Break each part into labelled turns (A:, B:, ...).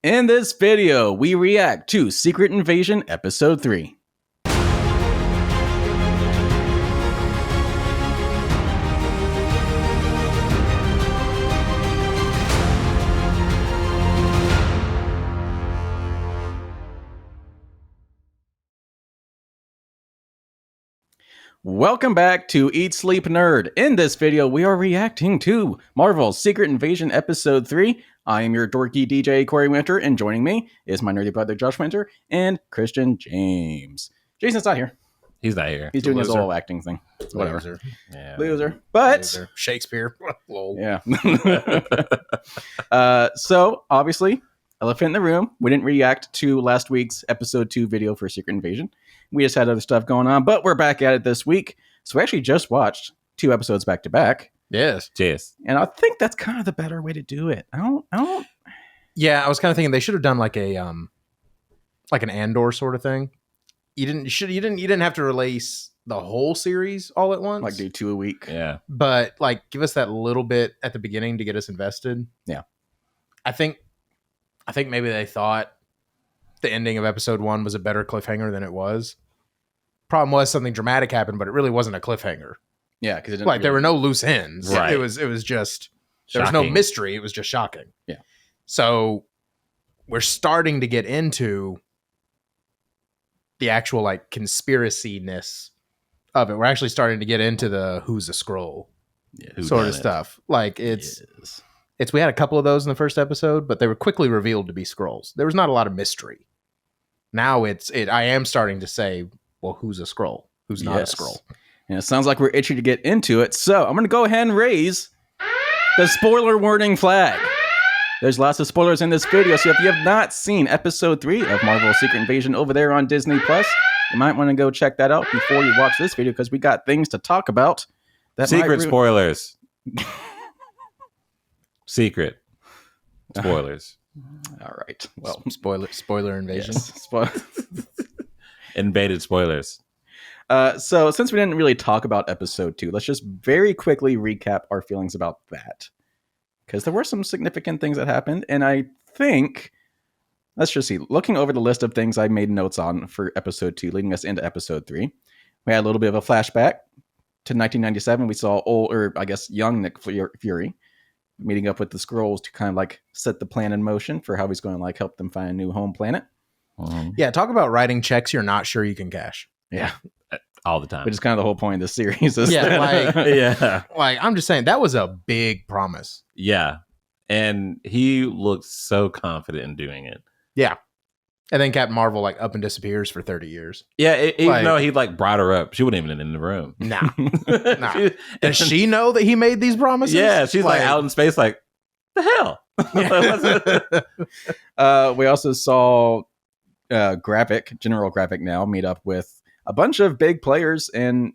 A: In this video, we react to Secret Invasion Episode 3. Welcome back to Eat Sleep Nerd. In this video, we are reacting to Marvel's Secret Invasion Episode 3. I am your dorky DJ, Corey Winter, and joining me is my nerdy brother, Josh Winter, and Christian James. Jason's not here.
B: He's not here.
A: He's doing his whole acting thing. Whatever.
C: Loser.
B: Yeah.
A: Loser. But,
C: Loser. Shakespeare. Lol.
A: yeah. So, obviously, elephant in the room. We didn't react to last week's Episode 2 video for Secret Invasion. We just had other stuff going on, but we're back at it this week. So we actually just watched 2 episodes back to back.
C: Yes.
B: Cheers.
A: And I think that's kind of the better way to do it. I don't.
C: Yeah, I was kind of thinking they should have done like an Andor sort of thing. You didn't have to release the whole series all at once.
A: Like do 2 a week.
B: Yeah.
C: But like give us that little bit at the beginning to get us invested.
A: Yeah.
C: I think maybe they thought the ending of episode 1 was a better cliffhanger than it was. Problem was something dramatic happened, but it really wasn't a cliffhanger.
A: Yeah, because
C: There were no loose ends.
B: Right.
C: It was just there was no
B: Shocking.
C: mystery. It was just shocking.
A: Yeah.
C: So we're starting to get into the actual like conspiracy-ness of it. We're actually starting to get into the who's a scroll
B: Who
C: sort
B: done
C: of
B: it?
C: stuff. Like it's
A: Yes.
C: we had a couple of those in the first episode, but they were quickly revealed to be scrolls. There was not a lot of mystery. Now I am starting to say, well, who's a scroll? Who's not a
A: Yes.
C: scroll?
A: And it sounds like we're itchy to get into it. So I'm going to go ahead and raise the spoiler warning flag. There's lots of spoilers in this video, so if you have not seen Episode 3 of Marvel's Secret Invasion over there on Disney+, you might want to go check that out before you watch this video, because we got things to talk about. That might
B: Secret
A: ru-
B: spoilers. Secret spoilers.
A: All right. Well,
C: Spoiler invasion.
A: yes.
B: Invaded spoilers.
A: So since we didn't really talk about Episode 2, let's just very quickly recap our feelings about that. Because there were some significant things that happened, and I think, let's just see, looking over the list of things I made notes on for Episode 2, leading us into Episode 3, we had a little bit of a flashback to 1997. We saw young Nick Fury meeting up with the Skrulls to kind of like set the plan in motion for how he's going to like help them find a new home planet.
C: Yeah, talk about writing checks you're not sure you can cash.
A: Yeah.
B: All the time.
A: Which is kind of the whole point of this series.
C: Yeah, like-
B: yeah.
C: Like, I'm just saying, that was a big promise.
B: Yeah. And he looked so confident in doing it.
C: Yeah. And then Captain Marvel, like, up and disappears for 30 years.
B: Yeah. Even
C: Like-
B: though he like brought her up, she wasn't even in the room.
C: Nah. Nah. Does she know that he made these promises?
B: Yeah. She's like out in space, like, the hell?
A: We also saw General Graphic now meet up with a bunch of big players in,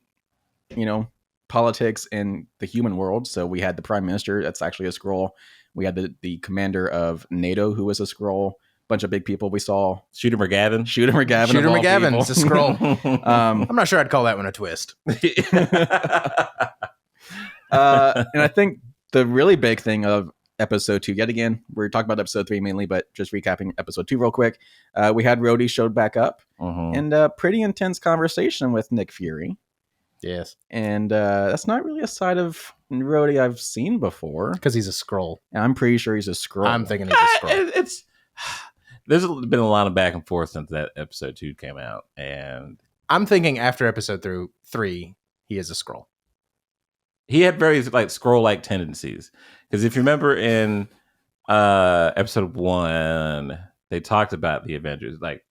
A: politics in the human world. So we had the Prime Minister, that's actually a Skrull. We had the commander of NATO, who was a Skrull. Bunch of big people we saw.
B: Shooter McGavin.
A: Shooter McGavin.
C: Shooter
A: of all
C: McGavin,
A: people.
C: it's a Skrull. I'm not sure I'd call that one a twist.
A: And I think the really big thing of Episode 2, yet again, we're talking about Episode 3 mainly, but just recapping Episode 2 real quick. We had Rhodey showed back up,
B: Mhm.
A: and a pretty intense conversation with Nick Fury.
C: Yes.
A: And that's not really a side of Rhodey I've seen before.
C: Because he's a Skrull.
A: And I'm pretty sure he's a Skrull.
C: I'm thinking he's a Skrull.
B: It's there's been a lot of back and forth since that Episode 2 came out, and
C: I'm thinking after episode 3, he is a Skrull.
B: he had very like scroll-like tendencies. Because if you remember in Episode 1, they talked about the Avengers. Like,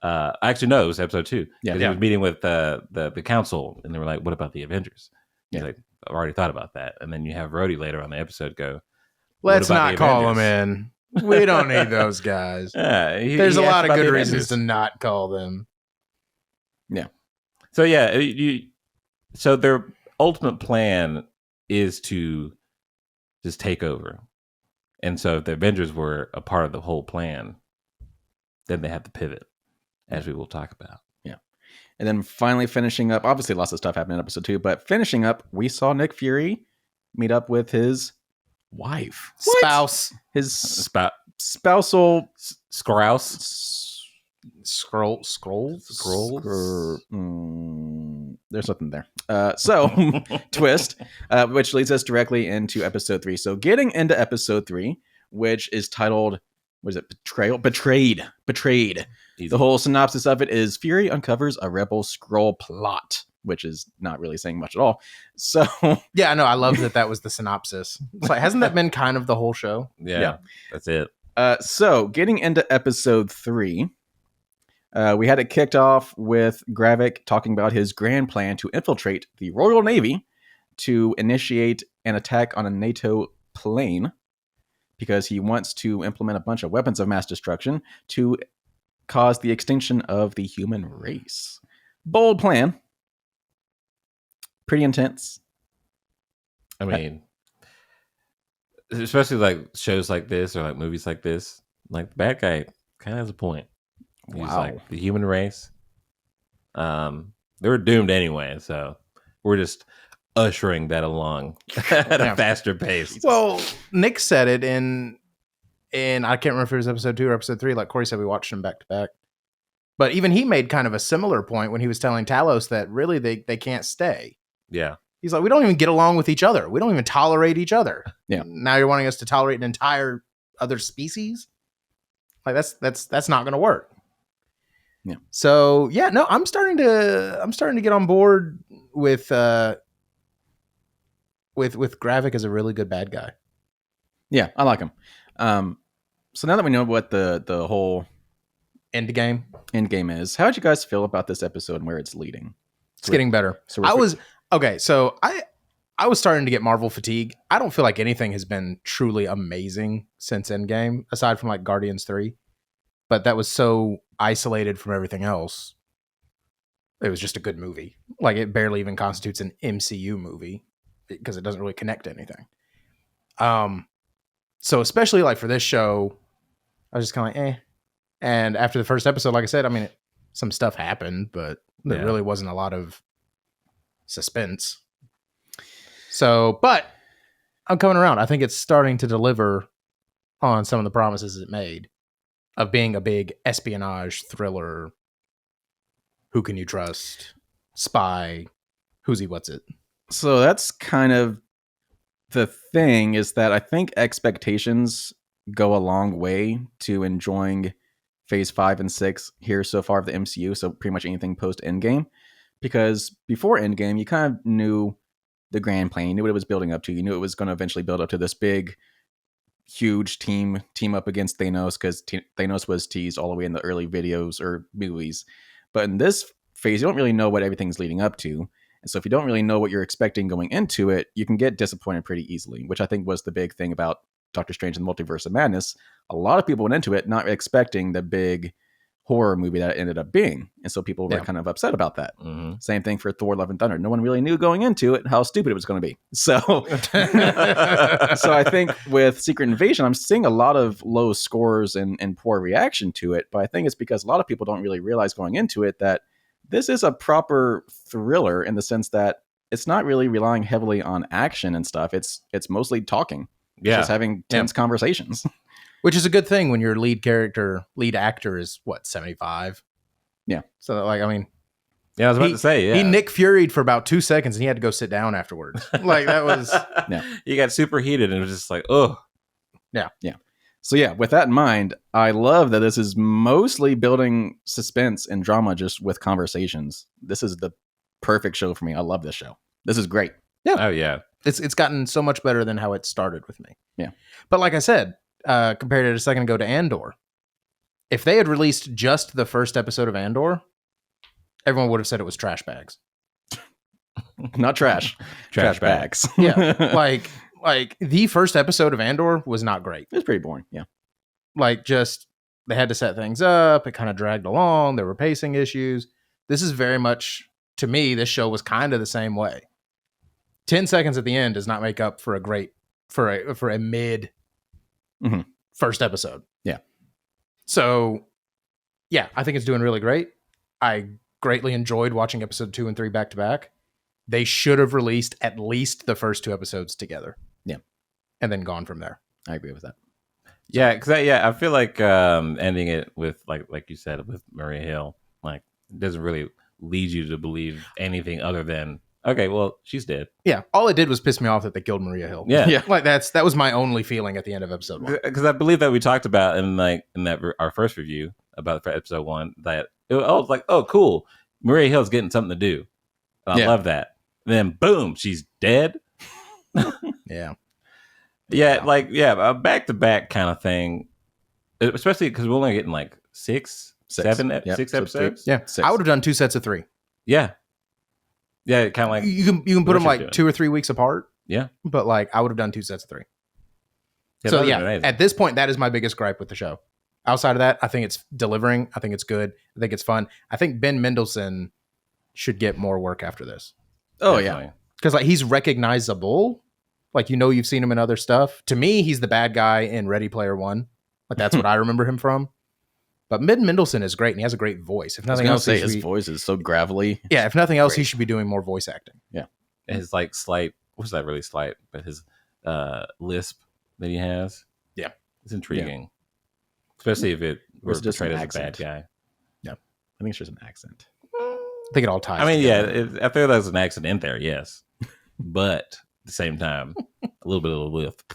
B: actually, no, it was Episode 2.
A: Yeah.
B: 'Cause he was meeting with the council, and they were like, "What about the Avengers?" He's
A: Yeah.
B: like, "I've already thought about that." And then you have Rhodey later on the episode go, "What
C: Let's
B: about
C: not
B: the
C: call
B: Avengers?"
C: him in. We don't need those guys.
B: Yeah,
C: There's
B: he
C: a
B: asked
C: lot of
B: about
C: good
B: the
C: reasons
B: Avengers.
C: to not call them.
B: So yeah, so their ultimate plan is to just take over. And so if the Avengers were a part of the whole plan, then they have to pivot, as we will talk about.
A: And then finally finishing up, obviously lots of stuff happened in Episode 2, but finishing up, we saw Nick Fury meet up with his wife. What?
C: Spouse.
A: His
B: Spout
A: spousal
B: Scrouse.
C: Scroll.
A: There's something there. So twist, which leads us directly into episode 3. So getting into episode 3, which is titled, what is it? Betrayal? Betrayed.
B: Easy.
A: The whole synopsis of it is Fury uncovers a rebel Skrull plot, which is not really saying much at all. So
C: Yeah, I know. I love that was the synopsis. It's like, hasn't that been kind of the whole show?
B: Yeah, that's it.
A: So getting into episode 3, we had it kicked off with Gravik talking about his grand plan to infiltrate the Royal Navy to initiate an attack on a NATO plane because he wants to implement a bunch of weapons of mass destruction to cause the extinction of the human race. Bold plan. Pretty intense.
B: I mean, especially like shows like this or like movies like this, like the bad guy kind of has a point. He's
A: Wow.
B: like the human race. They were doomed anyway, so we're just ushering that along at a
C: Yeah.
B: faster pace.
C: Well, Nick said it in I can't remember if it was episode 2 or episode 3. Like Corey said, we watched them back to back. But even he made kind of a similar point when he was telling Talos that really they can't stay.
B: Yeah.
C: He's like, we don't even get along with each other. We don't even tolerate each other.
A: Yeah.
C: Now you're wanting us to tolerate an entire other species? Like that's not going to work.
A: Yeah.
C: So yeah, no, I'm starting to get on board with Gravik as a really good bad guy.
A: Yeah, I like him. So now that we know what the whole
C: End game.
A: end game is, how did you guys feel about this episode and where it's leading?
C: It's getting better.
A: So we're
C: I was okay. So I was starting to get Marvel fatigue. I don't feel like anything has been truly amazing since Endgame, aside from like Guardians 3. But that was so isolated from everything else. It was just a good movie. Like it barely even constitutes an MCU movie because it doesn't really connect to anything. So especially like for this show, I was just kind of like, eh. And after the first episode, like I said, I mean, some stuff happened, but there
B: Yeah.
C: really wasn't a lot of suspense. So, but I'm coming around. I think it's starting to deliver on some of the promises it made of being a big espionage thriller. Who can you trust? Spy. Who's he? What's it?
A: So that's kind of the thing, is that I think expectations go a long way to enjoying phase 5 and 6 here so far of the MCU. So pretty much anything post Endgame, because before Endgame, you kind of knew the grand plan. You knew what it was building up to. You knew it was going to eventually build up to this big, huge team up against Thanos, because Thanos was teased all the way in the early videos or movies. But in this phase, you don't really know what everything's leading up to. And so if you don't really know what you're expecting going into it, you can get disappointed pretty easily, which I think was the big thing about Doctor Strange and the Multiverse of Madness. A lot of people went into it not expecting the big horror movie that it ended up being. And so people were kind of upset about that.
B: Mm-hmm.
A: Same thing for Thor: Love and Thunder. No one really knew going into it how stupid it was going to be. So so I think with Secret Invasion, I'm seeing a lot of low scores and poor reaction to it. But I think it's because a lot of people don't really realize going into it that this is a proper thriller in the sense that it's not really relying heavily on action and stuff. It's mostly talking. It's
B: Yeah.
A: just having tense conversations.
C: Which is a good thing when your lead actor is what, 75?
A: Yeah.
C: So like, I mean,
B: Yeah, I was about to say, yeah.
C: he Nick Fury'd for about 2 seconds and he had to go sit down afterwards. Like that was,
B: You got superheated and it was just like, oh.
A: So yeah, with that in mind, I love that this is mostly building suspense and drama just with conversations. This is the perfect show for me. I love this show. This is great.
B: Oh, yeah.
C: it's gotten so much better than how it started with me.
A: Yeah.
C: But like I said, compared it a second ago to Andor, if they had released just the first episode of Andor, everyone would have said it was trash bags.
A: Not trash.
B: Trash
A: bags.
C: Yeah. like the first episode of Andor was not great.
A: It's pretty boring. Yeah.
C: Like just they had to set things up. It kind of dragged along. There were pacing issues. This is very much, to me, this show was kind of the same way. 10 seconds at the end does not make up for a mid
A: Mhm.
C: first episode.
A: Yeah.
C: So yeah, I think it's doing really great. I greatly enjoyed watching episode 2 and 3 back to back. They should have released at least the first 2 episodes together.
A: Yeah.
C: and then gone from there.
A: I agree with that.
B: Yeah, because I feel like ending it with like you said with Maria Hill, like it doesn't really lead you to believe anything other than okay, well she's dead.
C: Yeah, all it did was piss me off that they killed Maria Hill.
B: Yeah,
A: Yeah.
C: Like that was my only feeling at the end of episode 1.
B: because I believe that we talked about in our first review about for episode 1 that I was like, oh cool, Maria Hill's getting something to do. And I love that. And then boom, she's dead.
C: Yeah.
B: A back-to-back kind of thing, especially because we're only getting like six episodes.
C: Yeah.
A: 6.
C: I would have done 2 sets of 3.
B: Yeah, kind of like
C: You can put them
B: what
C: like
B: you're doing.
C: 2 or 3 weeks apart.
B: Yeah.
C: But like I would have done 2 sets of 3.
B: Yeah,
C: So
B: that would've
C: yeah,
B: been amazing.
C: at this point, that is my biggest gripe with the show. Outside of that, I think it's delivering. I think it's good. I think it's fun. I think Ben Mendelsohn should get more work after this.
A: Oh
B: Definitely.
A: yeah.
C: Because like he's recognizable. Like you've seen him in other stuff. To me, he's the bad guy in Ready Player One. Like that's what I remember him from. But Ben Mendelsohn is great and he has a great voice. If
A: I was
C: nothing
A: gonna
C: else,
A: say
C: he should
A: his
C: be-
A: voice is so gravelly.
C: yeah, if nothing else, he
A: Great.
C: should be doing more voice acting.
B: His like slight, what's that really slight? But his lisp that he has.
C: Yeah.
B: It's intriguing, especially if it
A: Or
B: was
A: it's just
B: portrayed
A: an
B: as a bad
A: accent.
B: guy.
A: I think it's just an accent.
C: I think it all ties.
B: I mean,
C: together.
B: I feel there's an accent in there, yes, but at the same time, a little bit of a lisp.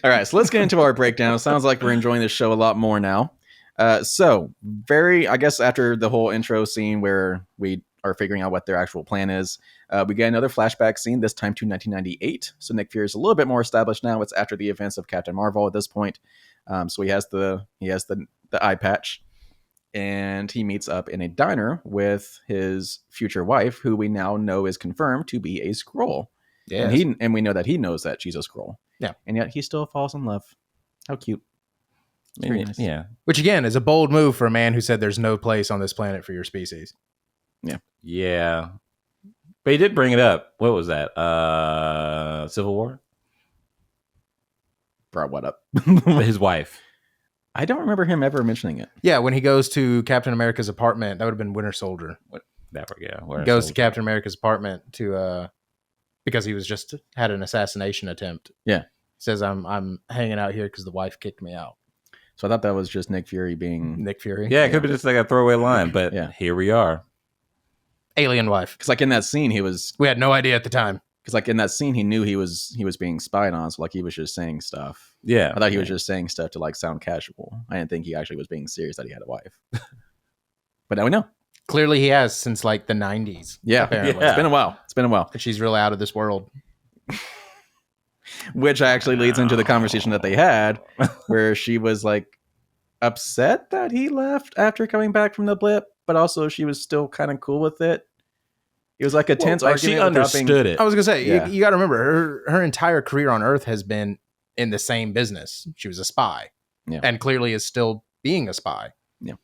A: All right, so let's get into our breakdown. It sounds like we're enjoying this show a lot more now. I guess after the whole intro scene where we are figuring out what their actual plan is, we get another flashback scene, this time to 1998. So Nick Fury is a little bit more established now. It's after the events of Captain Marvel at this point. So he has the eye patch, and he meets up in a diner with his future wife, who we now know is confirmed to be a Skrull.
C: yeah.
A: And we know that he knows that she's a Skrull.
C: Yeah.
A: And yet he still falls in love. How cute. It's very nice.
B: Yeah,
C: Which again is a bold move for a man who said there's no place on this planet for your species.
B: yeah. But he did bring it up. What was that? Civil War.
A: Brought what up?
B: His wife.
A: I don't remember him ever mentioning it.
C: Yeah, when he goes to Captain America's apartment, that would have been Winter Soldier.
B: Where
C: Goes to Captain America's apartment to because he was just had an assassination attempt.
A: Yeah.
C: Says I'm hanging out here because the wife kicked me out.
A: So I thought that was just Nick Fury being...
C: Nick Fury.
B: Yeah, it could be just like a throwaway line, but
A: Yeah.
B: here we are.
C: Alien wife.
A: Because like in that scene, he was...
C: We had no idea at the time.
A: Because like in that scene, he knew he was being spied on. So like he was just saying stuff.
B: Yeah,
A: I thought he was just saying stuff to like sound casual. I didn't think he actually was being serious that he had a wife. But now we know.
C: Clearly he has since like the 90s.
A: Yeah.
C: Apparently.
A: It's been a while. It's been a while.
C: And she's really out of this world.
A: Which actually leads into the conversation that they had where she was like upset that he left after coming back from the blip, but also she was still kind of cool with it. It was like a tense
B: like
A: argument.
B: she
A: without being-
B: understood it.
C: I was gonna say
A: Yeah.
C: you got to remember her entire career on Earth has been in the same business. She was a spy,
A: Yeah.
C: and clearly is still being a spy.
A: Yeah.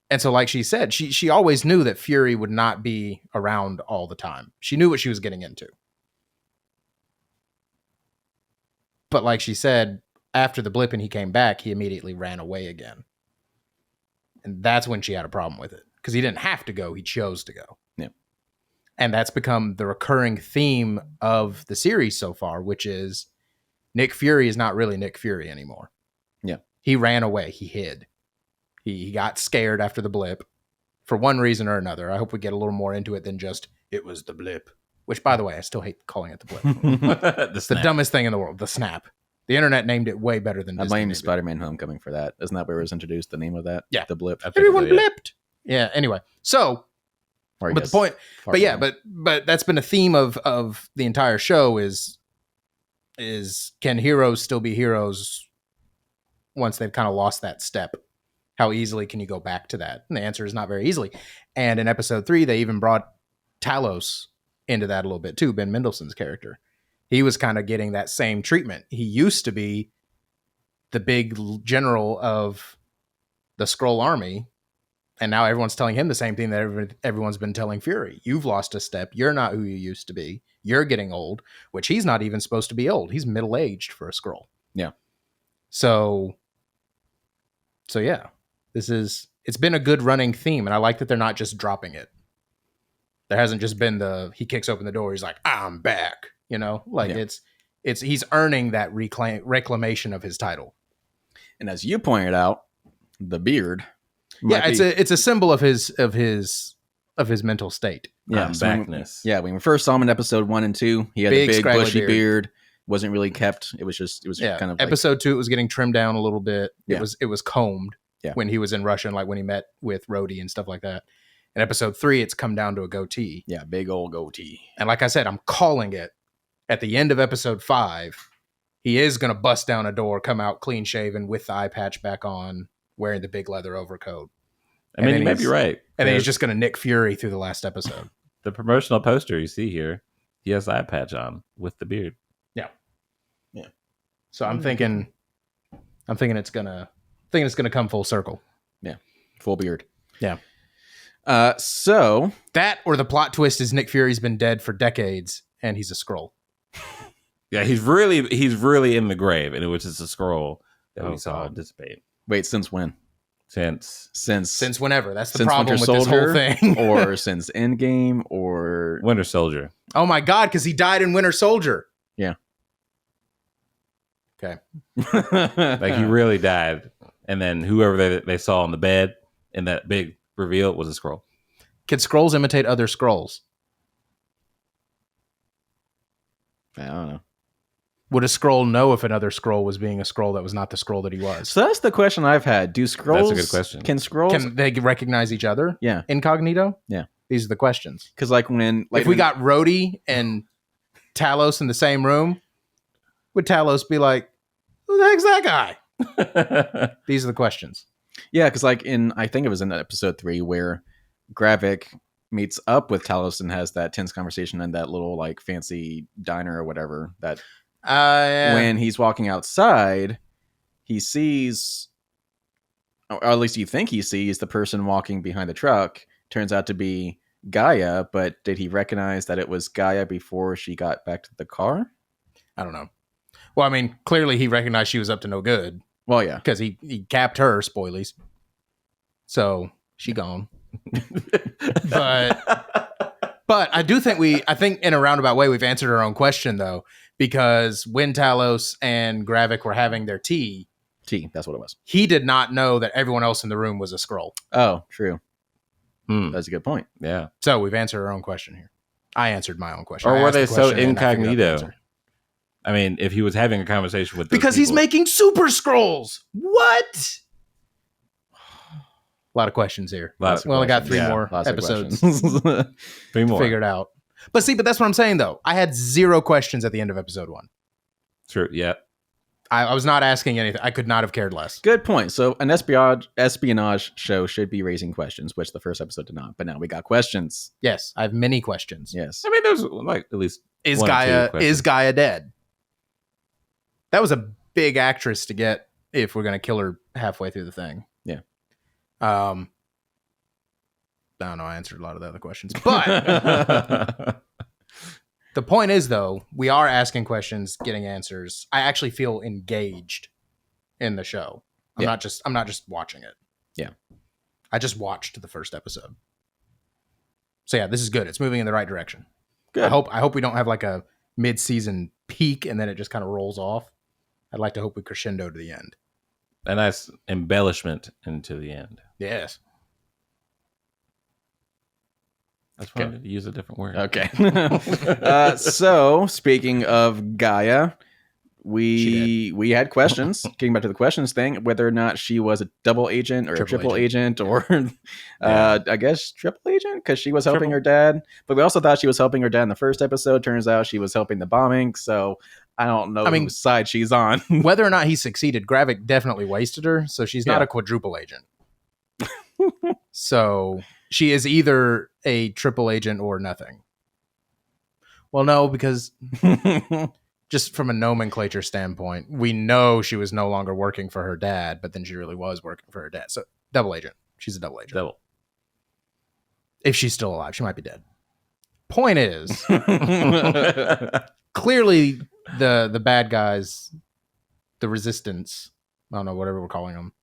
C: And so, like she said, she always knew that Fury would not be around all the time. She knew what she was getting into. But like she said, after the blip and he came back, he immediately ran away again. And that's when she had a problem with it. Because he didn't have to go, he chose to go.
A: Yeah.
C: And that's become the recurring theme of the series so far, which is Nick Fury is not really Nick Fury anymore.
A: Yeah.
C: He ran away. He hid. He got scared after the blip for one reason or another. I hope we get a little more into it than just, it was the blip. Which, by the way, I still hate calling it the blip.
B: the
C: The
B: snap.
C: dumbest thing in the world, the snap. The internet named it way better than
A: I
C: Disney.
A: blame
C: named it.
A: Spider-Man Homecoming for that. Isn't that where it was introduced, the name of that?
C: Yeah.
A: The blip.
B: I think
C: Everyone
B: so, yeah.
C: blipped. Yeah, anyway. So,
A: Or I
C: but the
A: guess
C: point,
A: Far
C: but yeah,
A: From
C: but that's been a theme of the entire show is can heroes still be heroes once they've kind of lost that step? How easily can you go back to that? And the answer is not very easily. And in episode 3, they even brought Talos into that a little bit too, Ben Mendelsohn's character. He was kind of getting that same treatment. He used to be the big general of the Skrull army, and now everyone's telling him the same thing that everyone's been telling Fury. You've lost a step. You're not who you used to be. You're getting old, which he's not even supposed to be old. He's middle-aged for a Skrull.
A: Yeah.
C: So yeah, it's been a good running theme, and I like that they're not just dropping it. There hasn't just been he kicks open the door, he's like, I'm back. You know, like
A: Yeah.
C: it's he's earning that reclamation of his title.
A: And as you pointed out, the beard.
C: Yeah,
A: might
C: it's a symbol of his mental state.
A: yeah,
B: I'm
A: so when,
B: backness.
A: when we first saw him in episode 1 and 2, he had
C: Big,
A: a big
C: scraggly
A: bushy
C: beard.
A: beard. Wasn't really kept. It was
C: Yeah,
A: kind of like,
C: episode 2 it was getting trimmed down a little bit.
A: Yeah.
C: It was combed
A: Yeah.
C: when he was in Russia, and like when he met with Rhodey and stuff like that. In episode 3, it's come down to a goatee.
A: big old goatee.
C: And like I said, I'm calling it at the end of episode 5. He is going to bust down a door, come out clean shaven with the eye patch back on, wearing the big leather overcoat.
B: I mean,
C: then
B: you may be
C: he's-
B: right.
C: And then he's
B: There's
C: just going to Nick Fury through the last episode.
B: the promotional poster you see here. He has the eye patch on with the beard.
C: So I'm thinking it's going to come full circle.
A: Full beard.
C: Yeah.
A: So
C: That or the plot twist is Nick Fury's been dead for decades and he's a Skrull.
B: Yeah, he's really in the grave, and it was just a scroll that
C: Oh,
B: we saw
C: God.
B: dissipate
A: wait, since when?
B: since
C: Since whenever. That's the
A: Since
C: problem
A: Winter
C: with
A: Soldier,
C: this whole thing.
A: or since Endgame, or
B: Winter Soldier.
C: Oh my God, because he died in Winter Soldier.
B: Like he really died, and then whoever they saw on the bed in that big reveal was a scroll.
C: Can Skrulls imitate other Skrulls?
A: I don't know.
C: Would a Skrull know if another Skrull was being a Skrull that was not the Skrull that he was?
A: So that's the question I've had. Do Skrulls?
B: That's a good question.
A: Can Skrulls?
C: Can they recognize each other?
A: Yeah.
C: Incognito?
A: Yeah.
C: These are the questions.
A: Because like when
C: If we got Rhodey and Talos in the same room, would Talos be like, who the heck's that guy? These are the questions.
A: yeah, because like I think it was in episode 3 where Gravik meets up with Talos and has that tense conversation in that little like fancy diner or whatever. That
C: Yeah.
A: when he's walking outside, he sees, or at least you think he sees, the person walking behind the truck. Turns out to be Gaia, but did he recognize that it was Gaia before she got back to the car?
C: I don't know. Well, I mean, clearly he recognized she was up to no good
A: Well, yeah.
C: because he capped her, spoilies. So she gone. But I do think I think in a roundabout way we've answered our own question though, because when Talos and Gravik were having their tea,
A: That's what it was.
C: he did not know that everyone else in the room was a Skrull.
A: Oh, true.
B: Hmm,
A: That's a good point.
B: yeah.
C: So we've answered our own question here. I answered my own question.
B: Or
C: I
B: were
C: asked
B: they
C: the
B: so
C: question and I figured out the
B: incognito?
C: answer.
B: I mean, if he was having a conversation with those
C: Because he's
B: people-
C: making super scrolls. What? A lot of questions here.
B: Lots of
C: We only got
B: questions,
C: 3
B: yeah,
C: more
A: Lots of
C: episodes
A: questions.
B: 3 more.
C: figured out. But see, that's what I'm saying though. I had 0 questions at the end of episode 1.
B: True. Yeah.
C: I was not asking anything. I could not have cared less.
A: Good point. So an espionage show should be raising questions, which the first episode did not. But now we got questions.
C: Yes, I have many questions.
A: Yes.
B: I mean, there's like at least
C: Is
B: 1 or 2
C: Gaia
B: questions.
C: dead? That was a big actress to get if we're gonna kill her halfway through the thing.
A: Yeah.
C: I don't know. I answered a lot of the other questions, but the point is, though, we are asking questions, getting answers. I actually feel engaged in the show. I'm
A: Yeah.
C: not just watching it.
A: Yeah.
C: I just watched the first episode. So yeah, this is good. It's moving in the right direction.
A: Good.
C: I hope we don't have like a mid-season peak and then it just kind of rolls off. I'd like to hope we crescendo to the end.
B: a nice embellishment into the end.
C: Yes.
B: I just wanted to use a different word.
A: Okay. So speaking of Gaia, we had questions. Getting back to the questions thing, whether or not she was a double agent or a triple agent, or I guess triple agent because she was helping her dad. But we also thought she was helping her dad in the first episode. Turns out she was helping the bombing. So I don't know whose side she's on.
C: Whether or not he succeeded, Gravik definitely wasted her, so she's not
A: Yeah.
C: a quadruple agent. So she is either a triple agent or nothing. Well, no, because just from a nomenclature standpoint, we know she was no longer working for her dad, but then she really was working for her dad. So double agent. She's a double agent.
B: Double.
C: If she's still alive, she might be dead. Point is, clearly the bad guys, the resistance, I don't know, whatever we're calling them,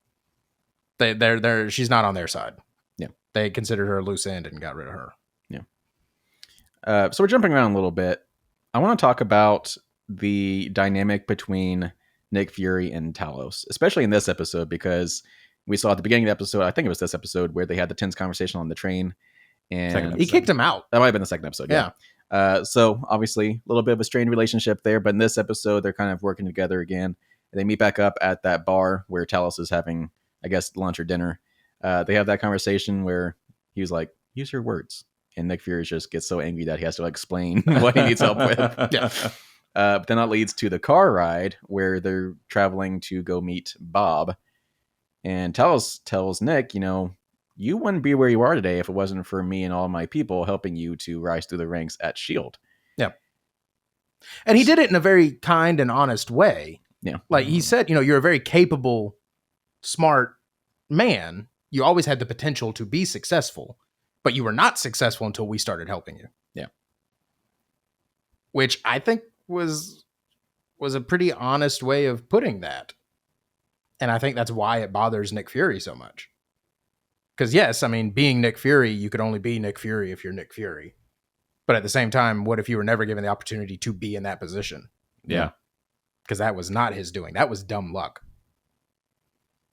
C: they're she's not on their side.
A: Yeah.
C: They considered her a loose end and got rid of her.
A: Yeah. So we're jumping around a little bit. I want to talk about the dynamic between Nick Fury and Talos, especially in this episode, because we saw at the beginning of the episode, I think it was this episode, where they had the tense conversation on the train. And
C: He kicked him out.
A: that might have been the second episode. Yeah. So obviously a little bit of a strained relationship there, but in this episode, they're kind of working together again. They meet back up at that bar where Talos is having, I guess, lunch or dinner. They have that conversation where he was like, use your words. And Nick Fury just gets so angry that he has to explain what he needs help with.
C: Yeah.
A: But then that leads to the car ride where they're traveling to go meet Bob. And Talos tells Nick, you wouldn't be where you are today if it wasn't for me and all my people helping you to rise through the ranks at S.H.I.E.L.D.
C: Yeah. And he did it in a very kind and honest way.
A: Yeah.
C: Like he said, you're a very capable, smart man. You always had the potential to be successful, but you were not successful until we started helping you.
A: Yeah.
C: Which I think was a pretty honest way of putting that. And I think that's why it bothers Nick Fury so much. Because yes, I mean, being Nick Fury, you could only be Nick Fury if you're Nick Fury. But at the same time, what if you were never given the opportunity to be in that position?
B: Yeah.
C: Because that was not his doing. That was dumb luck.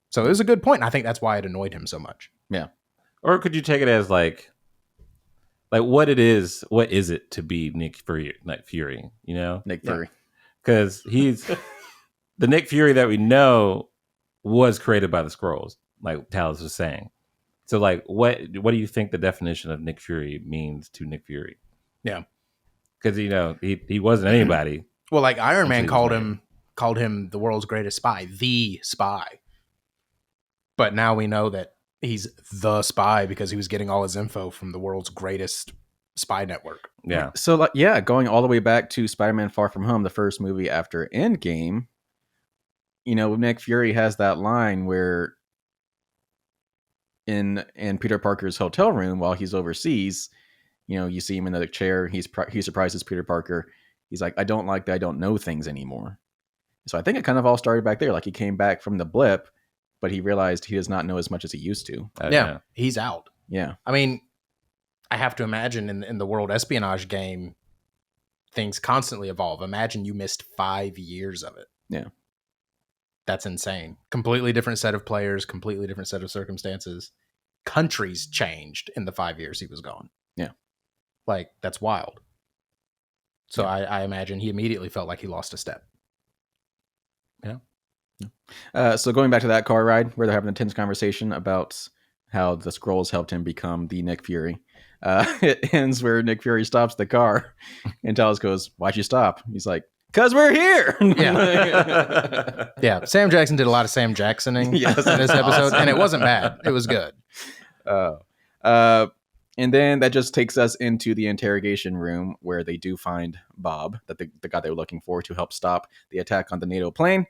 C: So it was a good point. And I think that's why it annoyed him so much.
B: Or could you take it as like what is it to be Nick Fury,
A: Nick
C: Yeah.
A: Fury.
B: Because he's the Nick Fury that we know was created by the Skrulls, like Talos was saying. So like what do you think the definition of Nick Fury means to Nick Fury?
C: Yeah.
B: Because he wasn't anybody.
C: Well, like Iron Man
B: Until he was
C: called him the world's greatest spy, the spy. But now we know that he's the spy because he was getting all his info from the world's greatest spy network.
B: Yeah.
A: So, going all the way back to Spider-Man Far From Home, the first movie after Endgame, Nick Fury has that line where in Peter Parker's hotel room while he's overseas, you see him in the chair. He surprises Peter Parker. He's like, I don't like that I don't know things anymore. So I think it kind of all started back there. Like he came back from the blip, but he realized he does not know as much as he used to.
C: Yeah, he's out.
A: Yeah.
C: I mean, I have to imagine in the world espionage game, things constantly evolve. Imagine you missed 5 years of it.
A: Yeah.
C: That's insane. Completely different set of players, completely different set of circumstances. Countries changed in the 5 years he was gone.
A: Yeah.
C: Like, that's wild. So
A: Yeah.
C: I imagine he immediately felt like he lost a step.
A: So going back to that car ride where they're having a tense conversation about how the Skrulls helped him become the Nick Fury. It ends where Nick Fury stops the car and Talos goes, why'd you stop? He's like, because we're here.
C: Yeah. Yeah. Sam Jackson did a lot of Sam Jacksoning
A: Yes,
C: in this
A: that's
C: episode,
A: awesome.
C: and it wasn't bad. It was good.
A: And then that just takes us into the interrogation room where they do find Bob, that the guy they were looking for to help stop the attack on the NATO plane.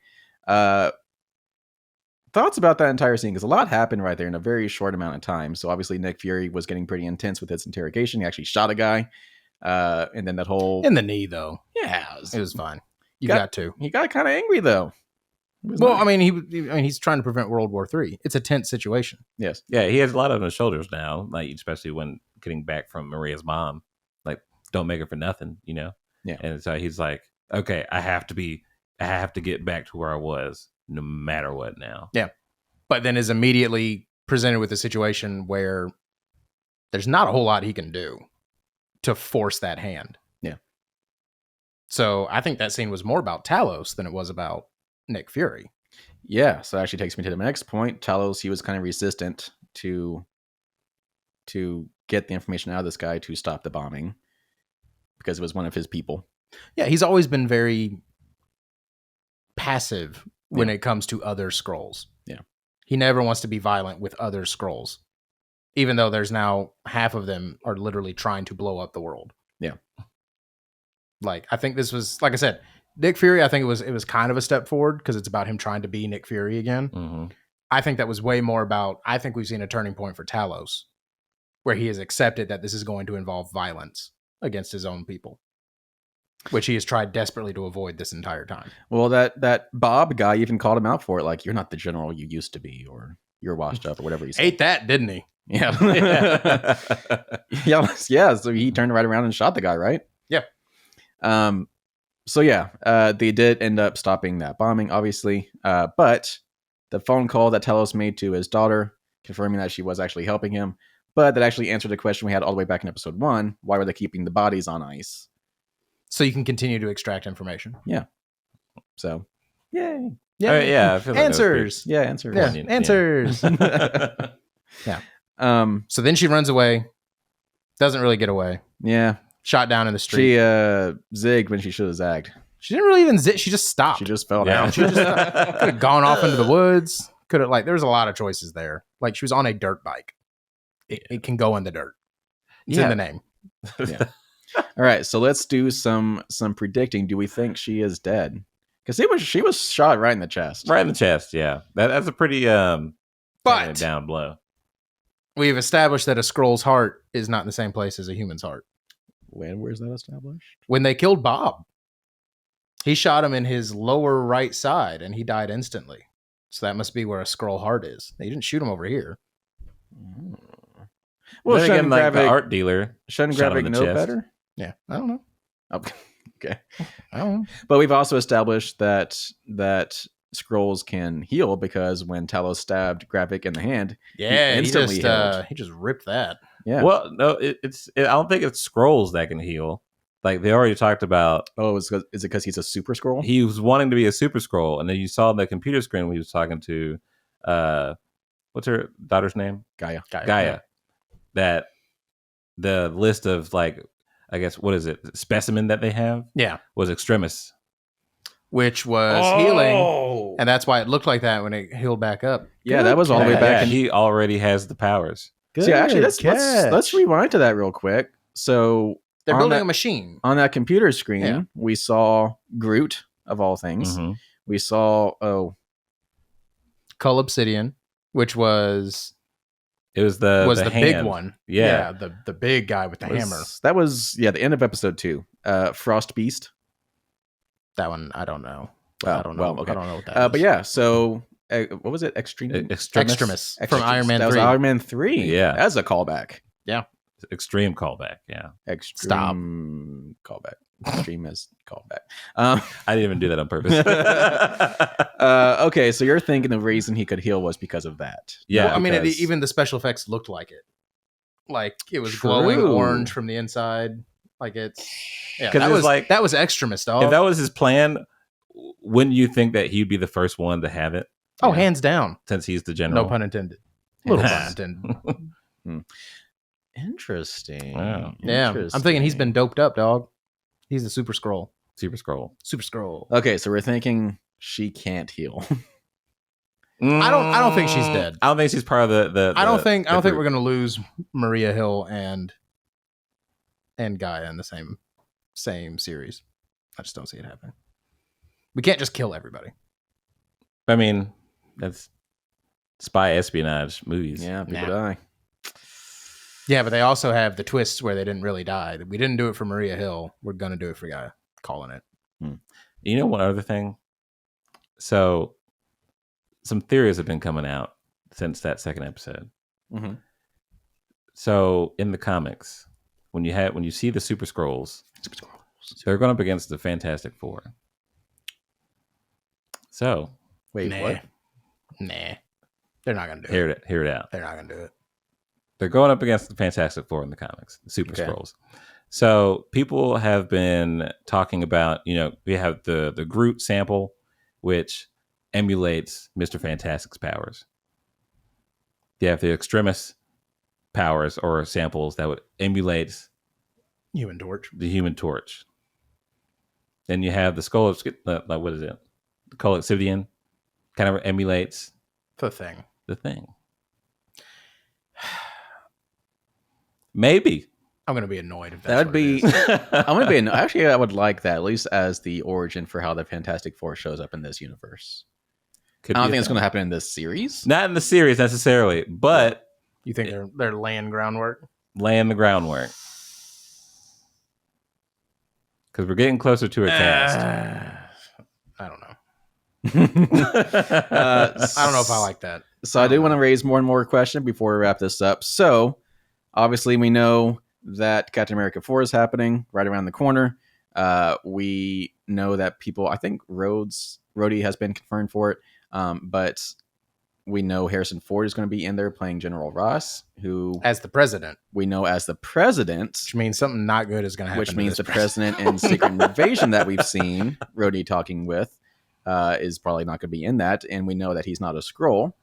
A: Thoughts about that entire scene? Because a lot happened right there in a very short amount of time. So obviously Nick Fury was getting pretty intense with his interrogation. He actually shot a guy. And then that whole...
C: In the knee, though.
A: Yeah.
C: It was fine. You got to.
A: He got kind of angry, though.
C: Well, I mean, he's trying to prevent World War III. It's a tense situation.
A: Yes.
B: Yeah, he has a lot on his shoulders now, like especially when getting back from Maria's mom. Like, don't make her for nothing,
A: Yeah.
B: And so he's like, okay, I have to get back to where I was, no matter what now.
C: Yeah. But then is immediately presented with a situation where there's not a whole lot he can do to force that hand.
A: Yeah.
C: So I think that scene was more about Talos than it was about Nick Fury.
A: Yeah. So that actually takes me to the next point. Talos, he was kind of resistant to get the information out of this guy to stop the bombing because it was one of his people.
C: Yeah, he's always been very passive when it comes to other Skrulls.
A: Yeah.
C: He never wants to be violent with other Skrulls, even though there's now half of them are literally trying to blow up the world.
A: Yeah.
C: Like, I think this was, like I said, Nick Fury, I think it was kind of a step forward because it's about him trying to be Nick Fury again.
B: Mm-hmm.
C: I think that was way more about, I think we've seen a turning point for Talos, where he has accepted that this is going to involve violence against his own people, which he has tried desperately to avoid this entire time.
A: Well, that Bob guy even called him out for it. Like, you're not the general you used to be, or you're washed up or whatever he said.
C: Ate that, didn't he?
A: Yeah. yeah. So he turned right around and shot the guy, right?
C: Yeah.
A: So yeah, they did end up stopping that bombing, obviously. But the phone call that Talos made to his daughter, confirming that she was actually helping him, but that actually answered the question we had all the way back in episode 1. Why were they keeping the bodies on ice?
C: So you can continue to extract information.
A: So, yay.
B: Yeah, I feel like that was
C: answers.
A: Yeah, answer.
C: Yeah,
B: Poignant,
C: answers.
B: Yeah.
C: So then she runs away. Doesn't really get away.
A: Yeah.
C: Shot down in the street.
A: She zigged when she should have zagged.
C: She didn't really even zit. She just stopped.
A: She just fell
B: Yeah.
A: down.
C: She just could have gone off into the woods. Could have there was a lot of choices there. Like she was on a dirt bike. It can go in the dirt. It's in the name.
A: All right, so let's do some predicting. Do we think she is dead? Because she was shot right in the chest.
B: Right in the chest, yeah. That's a pretty
C: But
B: down blow.
C: we've established that a Skrull's heart is not in the same place as a human's heart.
A: Where's that established?
C: When they killed Bob, he shot him in his lower right side and he died instantly. So that must be where a Skrull heart is. They didn't shoot him over here.
A: Well,
B: Then again, like the
A: Gravic-
B: art dealer.
A: shouldn't
B: shot him
A: Gravic
B: in the
A: know
B: chest.
A: better?
C: Yeah, I don't know.
A: Oh, okay.
C: I don't know.
A: But we've also established that Skrulls can heal because when Talos stabbed Gravic in the hand,
C: Yeah, he
A: instantly healed.
C: just ripped that.
A: yeah.
B: Well, no, I don't think it's scrolls that can heal. Like they already talked about,
A: Oh, is it because he's a super Skrull?
B: he was wanting to be a super scroll, and then you saw the computer screen when he was talking to, what's her daughter's name?
A: Gaia.
B: Gaia. That the list of like, I guess what is it? Specimen that they have
C: Yeah,
B: was Extremis.
C: which was healing, and that's why it looked like that when it healed back up.
A: Yeah, that was all the way
B: Yeah,
A: back.
B: yeah,
A: in
B: he already has the powers.
A: So yeah, actually, let's rewind to that real quick. So
C: They're
A: on
C: building
A: that-
C: a machine.
A: on that computer screen,
C: Yeah.
A: we saw Groot of all things.
B: Mhm.
A: We saw
C: Cull Obsidian, which was
B: It was the
C: the big
B: hand.
C: one.
B: Yeah.
C: the big guy with the hammer.
A: That was the end of episode 2. Frost Beast.
C: That one I don't know.
A: Well,
C: I don't know.
A: well, okay.
C: I don't know what that is.
A: But yeah, so what was it? Extreme.
B: Extremis.
C: Extremis from Iron Man
A: That was
C: 3.
A: Iron Man 3.
B: Yeah.
A: That's a callback.
B: Extreme callback. Yeah,
A: Extreme callback. Extremist callback.
B: I didn't even do that on purpose.
A: Okay, so you're thinking the reason he could heal was because of that.
B: Yeah,
C: Well, I mean,
A: because-
C: even the special effects looked like it. Like it was glowing
A: True.
C: orange from the inside. Like it's yeah.
B: 'Cause
C: That
B: it's
C: was
B: like-
C: that was Extremis, dog.
B: if that was his plan, wouldn't you think that he'd be the first one to have it
C: oh,
A: yeah.
C: hands down.
B: since he's the general?
C: No pun intended. Little pun
B: Yes.
C: intended.
A: Interesting.
B: Wow.
C: Yeah, I'm thinking he's been doped up, dog. He's the Super Scroll.
B: Super Scroll.
C: Super Scroll.
A: Okay, so we're thinking she can't heal.
C: I don't think she's dead.
B: I don't think she's part of the
C: I don't think
B: group.
C: we're gonna lose Maria Hill and Gaia in the same series. I just don't see it happening. We can't just kill everybody.
B: I mean, that's spy espionage movies.
A: Yeah, people
C: Nah.
A: die.
C: Yeah, but they also have the twists where they didn't really die. We didn't do it for Maria Hill. We're gonna do it for Gaia. Calling it.
B: You know one other thing? So some theories have been coming out since that second episode.
A: Mm-hmm.
B: So in the comics, when you see the Super Scrolls, they're going up against the Fantastic Four. So
A: Wait,
C: Nah.
A: what?
C: Nah, they're not gonna do
B: hear
C: it.
B: it out.
C: They're not gonna do it.
B: They're going up against the Fantastic Four in the comics, the Super
A: Okay.
B: Scrolls. So people have been talking about, we have the Groot sample, which emulates Mr. Fantastic's powers. You have the Extremis powers or samples that would emulate
C: Human Torch.
B: the Human Torch. Then you have the Skull of what is it? The Skull Obsidian kind of emulates
C: The Thing.
B: the Thing. Maybe.
C: I'm gonna be annoyed if that's
A: That would
C: what
A: be.
C: it is.
A: I'm gonna be. Actually, I would like that at least as the origin for how the Fantastic Four shows up in this universe.
B: Could
A: I don't
B: be a
A: think it's
B: thing.
A: going to happen in this series.
B: Not in the series necessarily, but
C: You think they're laying groundwork?
B: laying the groundwork. Because we're getting closer to a cast.
C: I don't know.
A: Uh,
C: I don't know if I like that.
A: So I do want to raise more and more question before we wrap this up. So obviously we know that Captain America 4 is happening right around the corner. We know that people, I think Rhodey has been confirmed for it. But we know Harrison Ford is going to be in there playing General Ross, who
C: As the president,
A: we know as the president,
C: which means something not good is going to happen.
A: which
C: to
A: means
C: this
A: the president in Secret Invasion that we've seen Rhodey talking with is probably not going to be in that. And we know that he's not a Skrull.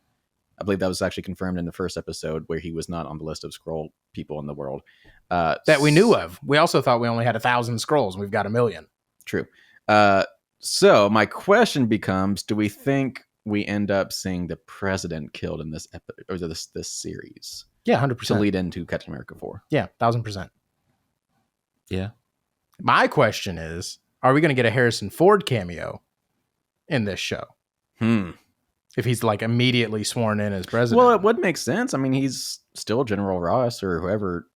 A: I believe that was actually confirmed in the first episode where he was not on the list of Skrull people in the world.
C: that we knew of. We also thought we only had 1,000 Skrulls, and we've got 1 million.
A: True. So my question becomes, do we think we end up seeing the president killed in this or this series
C: Yeah,
A: to
C: 100%.
A: lead into Captain America 4?
C: Yeah, 1,000%.
B: Yeah.
C: My question is, are we going to get a Harrison Ford cameo in this show? If he's like immediately sworn in as president.
A: Well, it would make sense. I mean, he's still General Ross or whoever.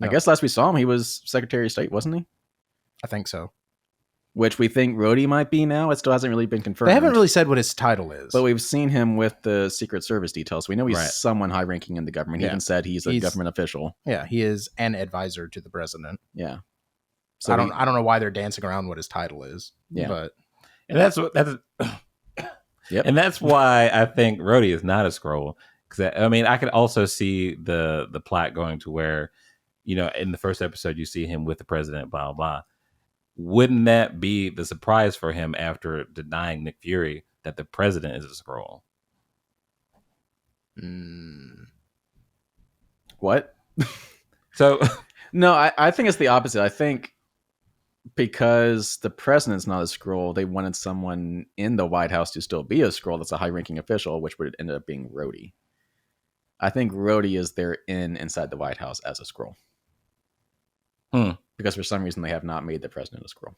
A: I
C: Yeah.
A: guess last we saw him, he was Secretary of State, wasn't he?
C: I think so.
A: Which we think Rhodey might be now. It still hasn't really been confirmed.
C: They haven't really said what his title is.
A: But we've seen him with the Secret Service details. We know he's
B: Right.
A: someone high ranking in the government. He
C: Yeah.
A: even said he's a government official.
C: Yeah, he is an advisor to the president.
A: Yeah. So
C: I don't know why they're dancing around what his title is.
A: Yeah.
C: But
B: And that's
A: Yep.
B: and that's why I think Rhodey is not a Skrull. Because I mean, I could also see the plot going to where, you know, in the first episode you see him with the president, blah blah blah. Wouldn't that be the surprise for him after denying Nick Fury that the president is a Skrull?
A: What?
B: So
A: No, I think it's the opposite. I think because the president's not a Skrull, they wanted someone in the White House to still be a Skrull that's a high-ranking official, which would end up being Rhodey. I think Rhodey is there inside the White House as a Skrull. Because for some reason they have not made the president a Skrull.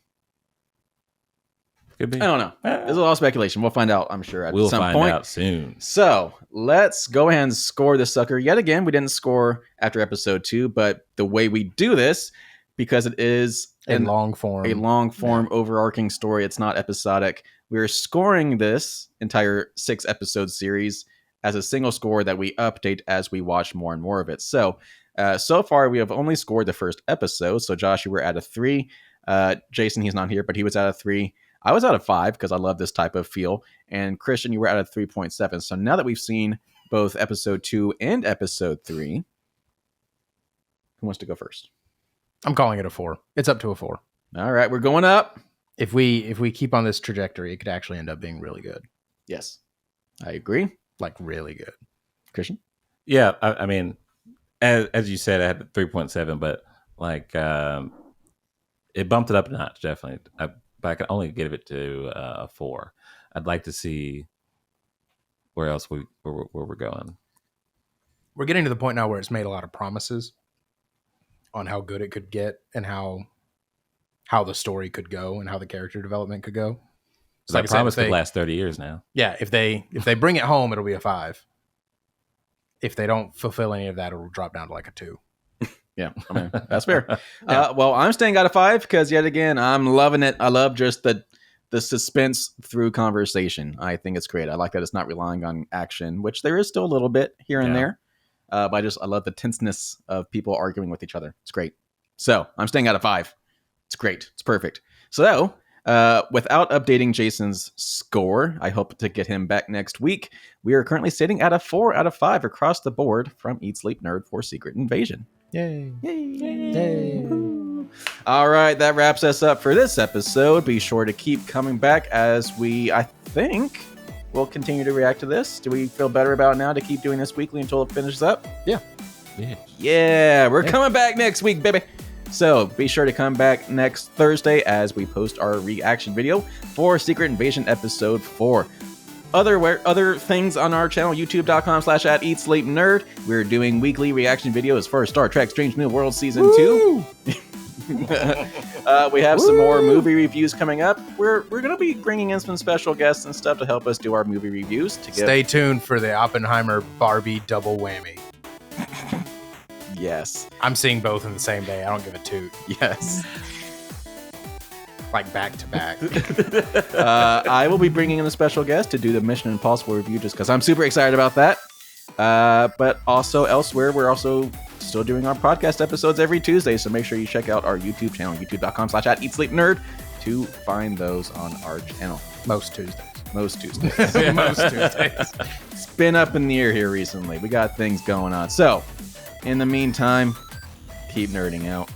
B: could be.
A: I don't know. There's a lot of speculation. We'll find out, I'm sure, at
B: We'll
A: some
B: find
A: point.
B: out soon.
A: So let's go ahead and score this sucker. Yet again, we didn't score after episode 2, but the way we do this, because it is
C: in long form.
A: overarching story, it's not episodic. We're scoring this entire 6-episode series as a single score that we update as we watch more and more of it. So far we have only scored the first episode. So Josh, you were at a 3. Jason, he's not here, but he was at a 3. I was at a 5 because I love this type of feel. And Christian, you were at a 3.7. So now that we've seen both episode 2 and episode 3, who wants to go first?
C: I'm calling it a 4. It's up to a 4.
A: All right, we're going up.
C: If we keep on this trajectory, it could actually end up being really good.
A: Yes, I agree.
C: Like really good.
A: Christian?
B: Yeah, I mean, as you said, I had 3.7, but like it bumped it up a notch, definitely. But I can only give it to a 4. I'd like to see where else where we're going.
C: We're getting to the point now where it's made a lot of promises on how good it could get and how the story could go and how the character development could go. So
B: That
C: like I said,
B: promise
C: if they-
B: could last 30 years now.
C: Yeah, if they bring it home, it'll be a 5. If they don't fulfill any of that, it'll drop down to like a 2.
A: Yeah, I mean, that's fair. Well, I'm staying at a 5 because yet again, I'm loving it. I love just the suspense through conversation. I think it's great. I like that it's not relying on action, which there is still a little bit here and
B: Yeah.
A: there. But I love the tenseness of people arguing with each other. It's great. So I'm staying at a 5. It's great. It's perfect. So without updating Jason's score, I hope to get him back next week. We are currently sitting at a 4 out of 5 across the board from Eat Sleep Nerd for Secret Invasion.
C: Yay.
A: Yay. All right, that wraps us up for this episode. Be sure to keep coming back as I think we'll continue to react to this. Do we feel better about it now to keep doing this weekly until it finishes up?
B: Yeah.
A: Yeah, we're coming back next week, baby. So be sure to come back next Thursday as we post our reaction video for Secret Invasion Episode 4. Other things on our channel, youtube.com/@EatSleepNerd. We're doing weekly reaction videos for Star Trek Strange New Worlds Season 2. We have some more movie reviews coming up. We're going to be bringing in some special guests and stuff to help us do our movie reviews.
C: Stay tuned for the Oppenheimer Barbie double whammy.
A: Yes.
C: I'm seeing both in the same day. I don't give a toot.
A: Yes.
C: like back to back.
A: I will be bringing in a special guest to do the Mission Impossible review just because I'm super excited about that. But also elsewhere, we're also still doing our podcast episodes every Tuesday, so make sure you check out our YouTube channel, youtube.com/@EatSleepNerd, to find those on our channel.
C: Most Tuesdays.
A: Most Tuesdays.
C: Most Tuesdays.
A: It's been up in the air here recently. We got things going on. So, in the meantime, keep nerding out.